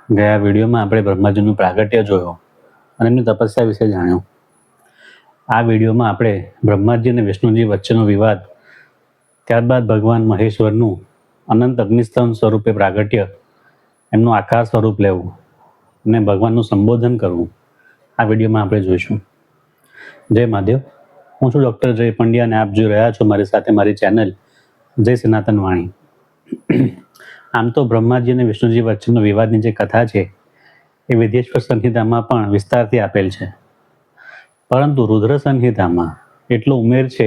ગયા વિડીયોમાં આપણે બ્રહ્માજીનું પ્રાગટ્ય જોયો અને એમની તપસ્યા વિશે જાણ્યું. આ વિડીયોમાં આપણે બ્રહ્માજી અને વિષ્ણુજી વચ્ચેનો વિવાદ, ત્યારબાદ ભગવાન મહેશ્વરનું અનંત અગ્નિસ્તંભ સ્વરૂપે પ્રાગટ્ય, એમનું આકાર સ્વરૂપ લેવું અને ભગવાનનું સંબોધન કરવું, આ વિડીયોમાં આપણે જોઈશું. જય મહાદેવ. હું છું ડૉક્ટર જય પંડ્યા અને આપ જોઈ રહ્યા છો મારી સાથે મારી ચેનલ જય સનાતન વાણી. આમ તો બ્રહ્માજી અને વિષ્ણુજી વચ્ચેનો વિવાદની જે કથા છે એ વિદ્યેશ્વર સંહિતામાં પણ વિસ્તારથી આપેલ છે, પરંતુ રુદ્ર સંહિતામાં એટલો ઉમેર છે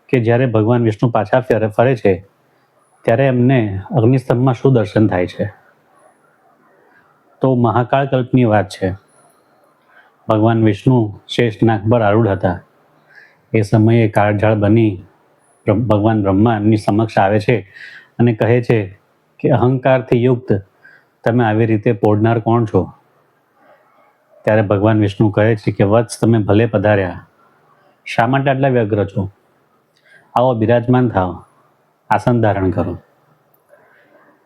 કે જ્યારે ભગવાન વિષ્ણુ પાછા ફરે છે ત્યારે એમને અગ્નિસ્તંભમાં શું દર્શન થાય છે. તો મહાકાળ કલ્પની વાત છે. ભગવાન વિષ્ણુ શેષનાગ પર આરૂઢ હતા. એ સમયે કાળઝાળ બની ભગવાન બ્રહ્મા એમની સમક્ષ આવે છે અને કહે છે કે અહંકારથી યુક્ત તમે આવી રીતે પોડનાર કોણ છો? ત્યારે ભગવાન વિષ્ણુ કહે છે કે વત્સ, તમે ભલે પધાર્યા. શા માટે આટલા વ્યગ્ર છો? આવો બિરાજમાન થાવ, આસન ધારણ કરો.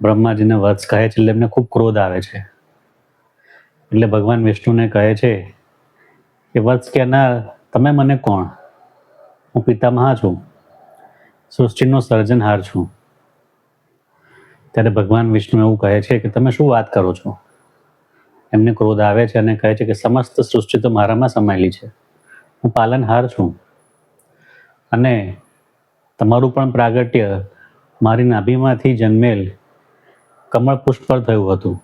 બ્રહ્માજીને વત્સ કહે છે એટલે એમને ખૂબ ક્રોધ આવે છે. એટલે ભગવાન વિષ્ણુને કહે છે કે વત્સ કહેનાર તમે મને કોણ? હું પિતામહ છું, સૃષ્ટિનો સર્જનહાર છું. ત્યારે ભગવાન વિષ્ણુ એવું કહે છે કે તમે શું વાત કરો છો? એમને ક્રોધ આવે છે અને કહે છે કે સમસ્ત સૃષ્ટિ તો મારામાં સમાયેલી છે. હું પાલનહાર છું અને તમારું પણ પ્રાગટ્ય મારી નાભીમાંથી જન્મેલ કમળ પુષ્પ પર થયું હતું,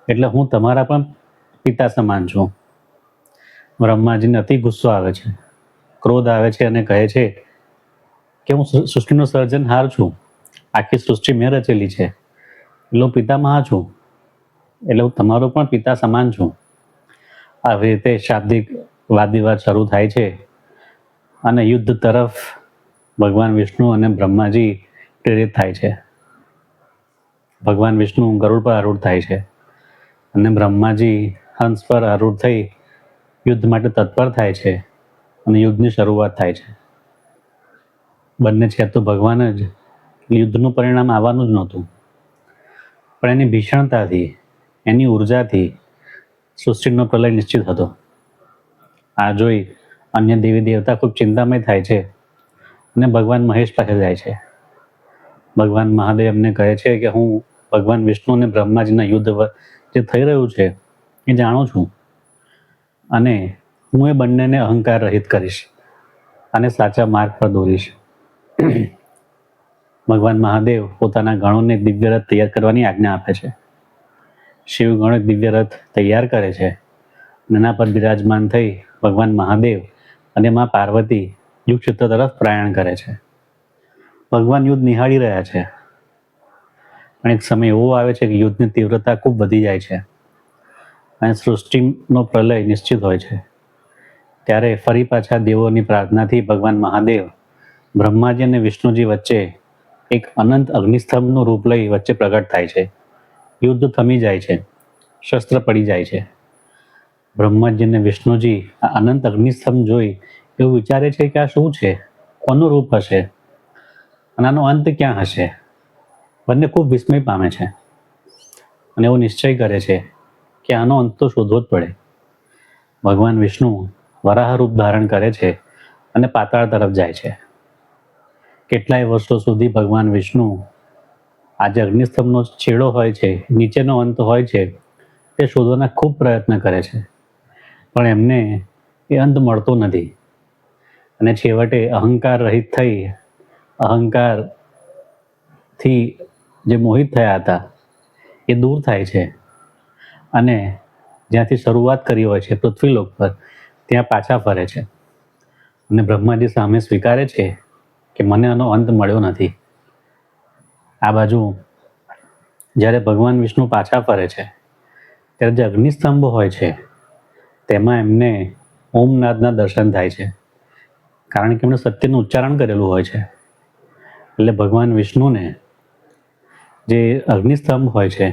એટલે હું તમારા પણ પિતા સમાન છું. બ્રહ્માજીને અતિ ગુસ્સો આવે છે, ક્રોધ આવે છે અને કહે છે કે હું સૃષ્ટિનો સર્જનહાર છું, આખી સૃષ્ટિ મેં રચેલી છે, એટલે હું પિતામહ છું, એટલે હું તમારો પણ પિતા સમાન છું. આવી રીતે શાબ્દિક વાદ વિવાદ શરૂ થાય છે અને યુદ્ધ તરફ ભગવાન વિષ્ણુ અને બ્રહ્માજી પ્રેરિત થાય છે. ભગવાન વિષ્ણુ ગરુડ પર આરૂઢ થાય છે અને બ્રહ્માજી હંસ પર આરૂઢ થઈ યુદ્ધ માટે તત્પર થાય છે અને યુદ્ધની શરૂઆત થાય છે. બંને છે તો ભગવાન જ, યુદ્ધનું પરિણામ આવવાનું જ નહોતું, પણ એની ભીષણતાથી, એની ઉર્જાથી સૃષ્ટિનો પ્રલય નિશ્ચિત હતો. આ જોઈ અન્ય દેવી દેવતા ખૂબ ચિંતામય થાય છે અને ભગવાન મહેશ પાસે જાય છે. ભગવાન મહાદેવ એમને કહે છે કે હું ભગવાન વિષ્ણુ અને બ્રહ્માજીના યુદ્ધ જે થઈ રહ્યું છે એ જાણું છું અને હું એ બંનેને અહંકાર રહિત કરીશ અને સાચા માર્ગ પર દોરીશ. ભગવાન મહાદેવ પોતાના ગણોને દિવ્ય રથ તૈયાર કરવાની આજ્ઞા આપે છે. શિવગણો એક દિવ્ય રથ તૈયાર કરે છે અને એના પર બિરાજમાન થઈ ભગવાન મહાદેવ અને મા પાર્વતી યુગક્ષેત્ર તરફ પ્રયાણ કરે છે. ભગવાન યુદ્ધ નિહાળી રહ્યા છે, પણ એક સમય એવો આવે છે કે યુદ્ધની તીવ્રતા ખૂબ વધી જાય છે અને સૃષ્ટિનો પ્રલય નિશ્ચિત હોય છે. ત્યારે ફરી પાછા દેવોની પ્રાર્થનાથી ભગવાન મહાદેવ બ્રહ્માજી અને વિષ્ણુજી વચ્ચે એક અનંત અગ્નિસ્તંભનું રૂપ લઈ વચ્ચે પ્રગટ થાય છે. યુદ્ધ થમી જાય છે, શસ્ત્ર પડી જાય છે. બ્રહ્માજી અને વિષ્ણુજી આ અનંત અગ્નિસ્તંભ જોઈ એવું વિચારે છે કે આ શું છે, કોનું રૂપ હશે અને આનો અંત ક્યાં હશે. બંને ખૂબ વિસ્મય પામે છે અને એવો નિશ્ચય કરે છે કે આનો અંત તો શોધવો જ પડે. ભગવાન વિષ્ણુ વરાહ રૂપ ધારણ કરે છે અને પાતાળ તરફ જાય છે. કેટલાય વર્ષો સુધી ભગવાન વિષ્ણુ આજે અગ્નિસ્તંભનો છેડો હોય છે, નીચેનો અંત હોય છે, તે શોધવાના ખૂબ પ્રયત્ન કરે છે, પણ એમને એ અંત મળતો નથી અને છેવટે અહંકાર રહિત થઈ, અહંકારથી જે મોહિત થયા હતા એ દૂર થાય છે અને જ્યાંથી શરૂઆત કરી હોય છે પૃથ્વીલોક પર, ત્યાં પાછા ફરે છે અને બ્રહ્માજી સામે સ્વીકારે છે કે મને આનો અંત મળ્યો નથી. આ બાજુ જ્યારે ભગવાન વિષ્ણુ પાછા ફરે છે ત્યારે જે અગ્નિસ્તંભ હોય છે તેમાં એમને ઓમનાદના દર્શન થાય છે, કારણ કે એમણે સત્યનું ઉચ્ચારણ કરેલું હોય છે. એટલે ભગવાન વિષ્ણુને જે અગ્નિસ્તંભ હોય છે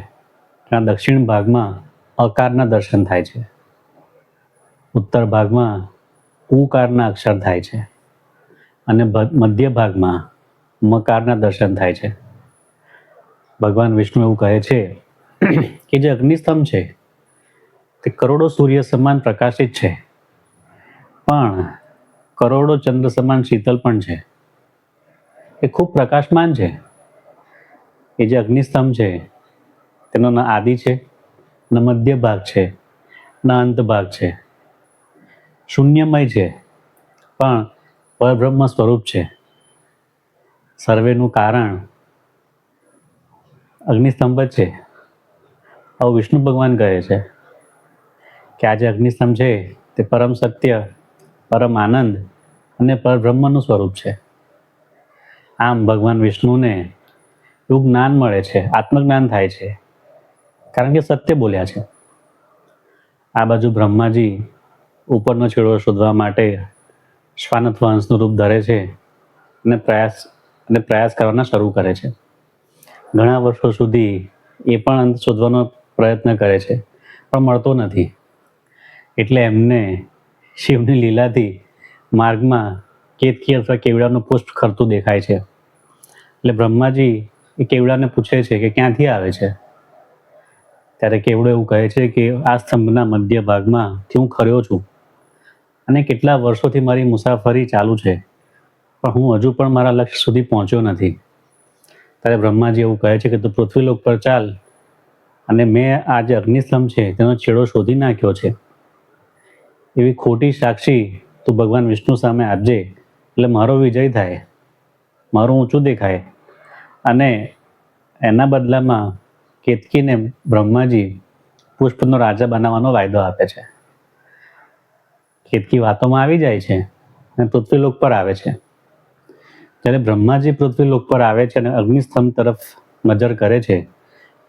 ત્યાં દક્ષિણ ભાગમાં અકારના દર્શન થાય છે, ઉત્તર ભાગમાં ઉકારના અક્ષર થાય છે અને મધ્ય ભાગમાં મકારના દર્શન થાય છે. ભગવાન વિષ્ણુ એવું કહે છે કે જે અગ્નિસ્તંભ છે તે કરોડો સૂર્ય સમાન પ્રકાશિત છે, પણ કરોડો ચંદ્ર સમાન શીતલ પણ છે. એ ખૂબ પ્રકાશમાન છે. એ જે અગ્નિસ્તંભ છે તેનો ન આદિ છે, ન મધ્ય ભાગ છે, ન અંત ભાગ છે. શૂન્યમય છે, પણ પરબ્રહ્મ સ્વરૂપ છે. સર્વેનું કારણ અગ્નિસ્તંભ જ છે. આવું વિષ્ણુ ભગવાન કહે છે કે આ જે અગ્નિસ્તંભ છે તે પરમ સત્ય, પરમ આનંદ અને પરબ્રહ્મનું સ્વરૂપ છે. આમ ભગવાન વિષ્ણુને એવું જ્ઞાન મળે છે, આત્મજ્ઞાન થાય છે, કારણ કે સત્ય બોલ્યા છે. આ બાજુ બ્રહ્માજી ઉપરનો છેડો શોધવા માટે શ્વાનત્વ હંસનું રૂપ ધરે છે અને પ્રયાસ કરવાના શરૂ કરે છે. ઘણા વર્ષો સુધી એ પણ અંત શોધવાનો પ્રયત્ન કરે છે, પણ મળતો નથી. એટલે એમને શિવની લીલાથી માર્ગમાં કેતકી અથવા કેવડાનું પુષ્પ ખરતું દેખાય છે. એટલે બ્રહ્માજી એ કેવડાને પૂછે છે કે ક્યાંથી આવે છે. ત્યારે કેવડો એવું કહે છે કે આ સ્તંભના મધ્ય ભાગમાંથી હું ખર્યો છું અને કેટલા વર્ષોથી મારી મુસાફરી ચાલુ છે, પણ હું હજુ પણ મારા લક્ષ્ય સુધી પહોંચ્યો નથી. ત્યારે બ્રહ્માજી એવું કહે છે કે તું પૃથ્વીલોક પર ચાલ અને મેં આ જે અગ્નિસ્તંભ છે તેનો છેડો શોધી નાખ્યો છે. એવી ખોટી સાક્ષી તું ભગવાન વિષ્ણુ સામે આપજે, એટલે મારો વિજય થાય, મારું ઊંચું દેખાય. અને એના બદલામાં કેતકીને બ્રહ્માજી પુષ્પનો રાજા બનાવવાનો વાયદો આપે છે. કેતકી વાતોમાં આવી જાય છે અને પૃથ્વીલોક પર આવે છે. જ્યારે બ્રહ્માજી પૃથ્વીલોક પર આવે છે અને અગ્નિસ્તંભ તરફ નજર કરે છે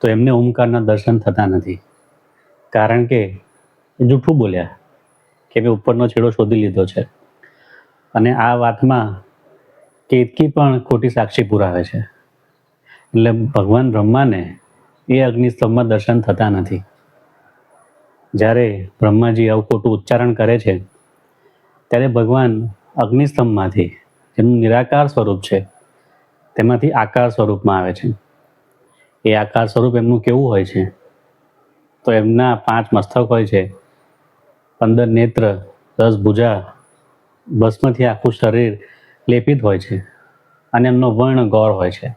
તો એમને ઓમકારના દર્શન થતા નથી, કારણ કે એ જૂઠું બોલ્યા કે મેં ઉપરનો છેડો શોધી લીધો છે. અને આ વાતમાં કેતકી પણ ખોટી સાક્ષી પુરાવે છે. એટલે ભગવાન બ્રહ્માને એ અગ્નિસ્તંભમાં દર્શન થતા નથી. જ્યારે બ્રહ્માજી આવું ખોટું ઉચ્ચારણ કરે છે ત્યારે ભગવાન અગ્નિસ્તંભમાંથી, જેનું નિરાકાર સ્વરૂપ છે, તેમાંથી આકાર સ્વરૂપમાં આવે છે. એ આકાર સ્વરૂપ એમનું કેવું હોય છે? તો એમના 5 મસ્તક હોય છે, 15 નેત્ર, 10 ભુજા, ભસ્મથી આખું શરીર લેપિત હોય છે અને એમનો વર્ણ ગૌર હોય છે.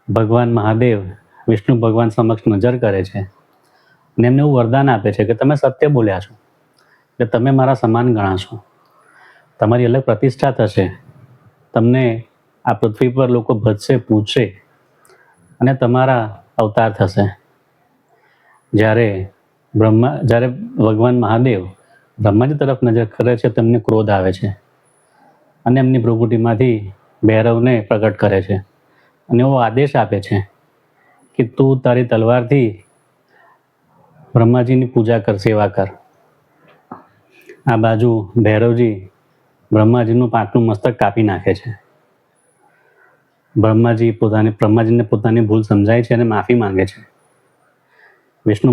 ભગવાન મહાદેવ વિષ્ણુ ભગવાન સમક્ષ નજર કરે છે અને એમને એવું વરદાન આપે છે કે તમે સત્ય બોલ્યા છો, એટલે તમે મારા સમાન ગણાશો, તમારી અલગ પ્રતિષ્ઠા થશે, તમને આ પૃથ્વી પર લોકો ભજશે, પૂજશે અને તમારા અવતાર થશે. જ્યારે ભગવાન મહાદેવ બ્રહ્માજી તરફ નજર કરે છે તેમને ક્રોધ આવે છે અને એમની ભ્રુકુટીમાંથી ભૈરવને પ્રગટ કરે છે અને એવો આદેશ આપે છે કે તું તારી તલવારથી બ્રહ્માજીની પૂજા કર, સેવા કર. આ બાજુ ભૈરવજી બ્રહ્માજીનું 5મું મસ્તક કાપી નાખે છે. બ્રહ્માજીને પોતાની ભૂલ સમજાય છે અને માફી માંગે છે. વિષ્ણુ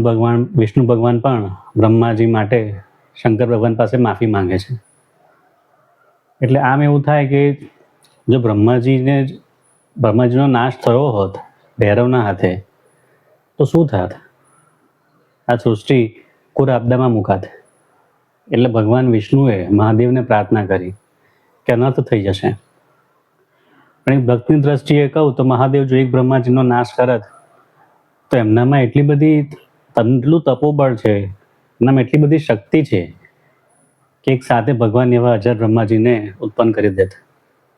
ભગવાન પણ બ્રહ્માજી માટે શંકર ભગવાન પાસે માફી માંગે છે. એટલે આમ એવું થાય કે જો બ્રહ્માજીનો નાશ થયો હોત ભૈરવના હાથે તો શું થાત? આ સૃષ્ટિ કુર આપદામાં મુકાત. એટલે ભગવાન વિષ્ણુએ મહાદેવને પ્રાર્થના કરી કે અનર્થ થઈ જશે. પણ એક ભક્તની દ્રષ્ટિએ કહું તો મહાદેવ જો એક બ્રહ્માજીનો નાશ કરત તો એમનામાં એટલું તપોબળ છે, એમનામાં એટલી બધી શક્તિ છે કે એક સાથે ભગવાન એવા હજાર બ્રહ્માજીને ઉત્પન્ન કરી દેત,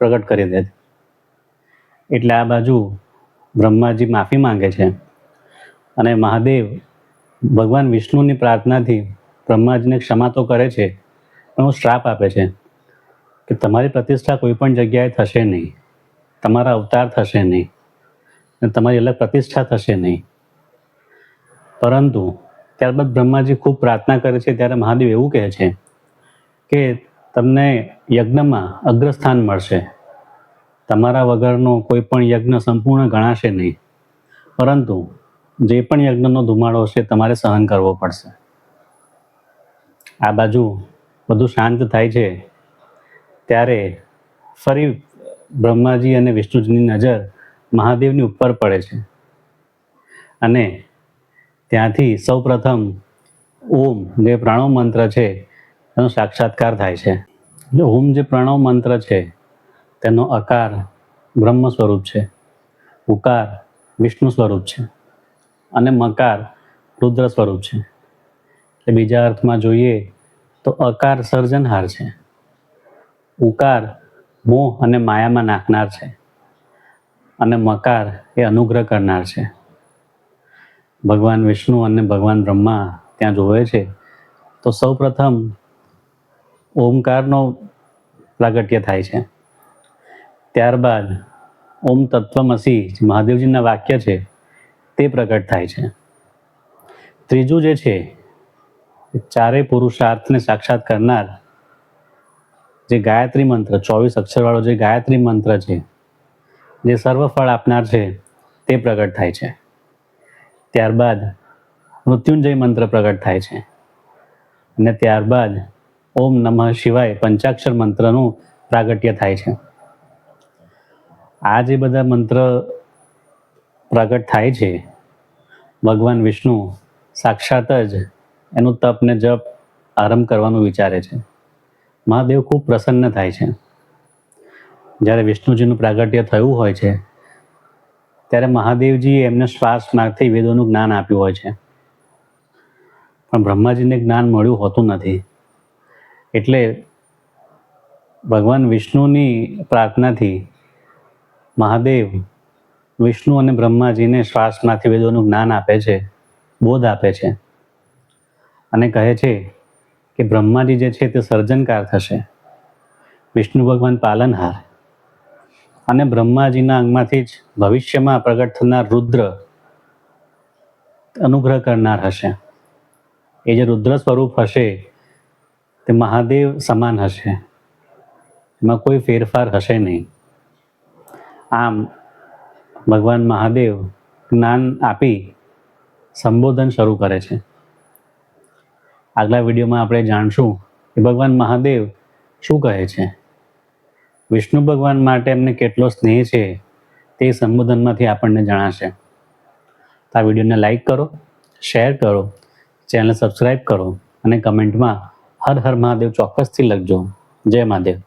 પ્રગટ કરી દેત. એટલે આ બાજુ બ્રહ્માજી માફી માંગે છે અને મહાદેવ ભગવાન વિષ્ણુની પ્રાર્થનાથી બ્રહ્માજીને ક્ષમા તો કરે છે, પણ શ્રાપ આપે છે કે તમારી પ્રતિષ્ઠા કોઈ પણ જગ્યાએ થશે નહીં, તમારા અવતાર થશે નહીં અને તમારી અલગ પ્રતિષ્ઠા થશે નહીં. પરંતુ ત્યારબાદ બ્રહ્માજી ખૂબ પ્રાર્થના કરે છે ત્યારે મહાદેવ એવું કહે છે કે તમને યજ્ઞમાં અગ્રસ્થાન મળશે, તમારા વગરનો કોઈ પણ યજ્ઞ સંપૂર્ણ ગણાશે નહીં, પરંતુ જે પણ યજ્ઞનો ધુમાડો હશે તમારે સહન કરવો પડશે. આ બાજુ બધું શાંત થાય છે ત્યારે ફરી બ્રહ્માજી અને વિષ્ણુજીની નજર મહાદેવની ઉપર પડે છે અને ત્યાંથી સૌપ્રથમ ઓમ જે પ્રણવ મંત્ર છે એનો સાક્ષાત્કાર થાય છે. એટલે ઓમ જે પ્રણવ મંત્ર છે તેનો અકાર બ્રહ્મ સ્વરૂપ છે, ઉકાર વિષ્ણુ સ્વરૂપ છે અને મકાર રુદ્ર સ્વરૂપ છે. એટલે બીજા અર્થમાં જોઈએ તો અકાર સર્જનહાર છે, ઉકાર મોહ અને માયામાં નાખનાર છે અને મકાર એ અનુગ્રહ કરનાર છે. ભગવાન વિષ્ણુ અને ભગવાન બ્રહ્મા ત્યાં જોવે છે તો સૌપ્રથમ ઓમકારનો પ્રાગટ્ય થાય છે. ત્યારબાદ ઓમ તત્વમસી મહાદેવજીના વાક્ય છે તે પ્રગટ થાય છે. ત્રીજું જે છે ચારેય પુરુષાર્થને સાક્ષાત કરનાર જે ગાયત્રી મંત્ર 24 અક્ષરવાળો જે ગાયત્રી મંત્ર છે જે સર્વ ફળ આપનાર છે તે પ્રગટ થાય છે. ત્યારબાદ મૃત્યુંજય મંત્ર પ્રગટ થાય છે અને ત્યારબાદ ઓમ નમઃ શિવાય પંચાક્ષર મંત્રનું પ્રાગટ્ય થાય છે. આ જે બધા મંત્ર પ્રગટ થાય છે ભગવાન વિષ્ણુ સાક્ષાત જ એનું તપ ને જપ આરંભ કરવાનું વિચારે છે. મહાદેવ ખૂબ પ્રસન્ન થાય છે. જ્યારે વિષ્ણુજીનું પ્રાગટ્ય થયું હોય છે ત્યારે મહાદેવજી એમને શ્વાસ માર્ગથી વેદોનું જ્ઞાન આપ્યું હોય છે, પણ બ્રહ્માજીને જ્ઞાન મળ્યું હોતું નથી. એટલે ભગવાન વિષ્ણુની પ્રાર્થનાથી મહાદેવ વિષ્ણુ અને બ્રહ્માજીને શ્વાસમાંથી વેદોનું જ્ઞાન આપે છે, બોધ આપે છે અને કહે છે કે બ્રહ્માજી જે છે તે સર્જનકાર થશે, વિષ્ણુ ભગવાન પાલનહાર અને બ્રહ્માજીના અંગમાંથી જ ભવિષ્યમાં પ્રગટ થનાર રુદ્ર અનુગ્રહ કરનાર હશે. એ જે રુદ્ર સ્વરૂપ હશે તે મહાદેવ સમાન હશે, એમાં કોઈ ફેરફાર હશે નહીં. આમ ભગવાન મહાદેવ જ્ઞાન આપી સંબોધન શરૂ કરે છે. આગલા વિડીયોમાં આપણે જાણશું કે ભગવાન મહાદેવ શું કહે છે, વિષ્ણુ ભગવાન માટે એમને કેટલો સ્નેહ છે તે સંબોધનમાંથી આપણને જણાશે. તો આ વિડીયોને લાઈક કરો, શેર કરો, ચેનલ સબસ્ક્રાઈબ કરો અને કમેન્ટમાં હર હર મહાદેવ ચોક્કસથી લખજો. જય મહાદેવ.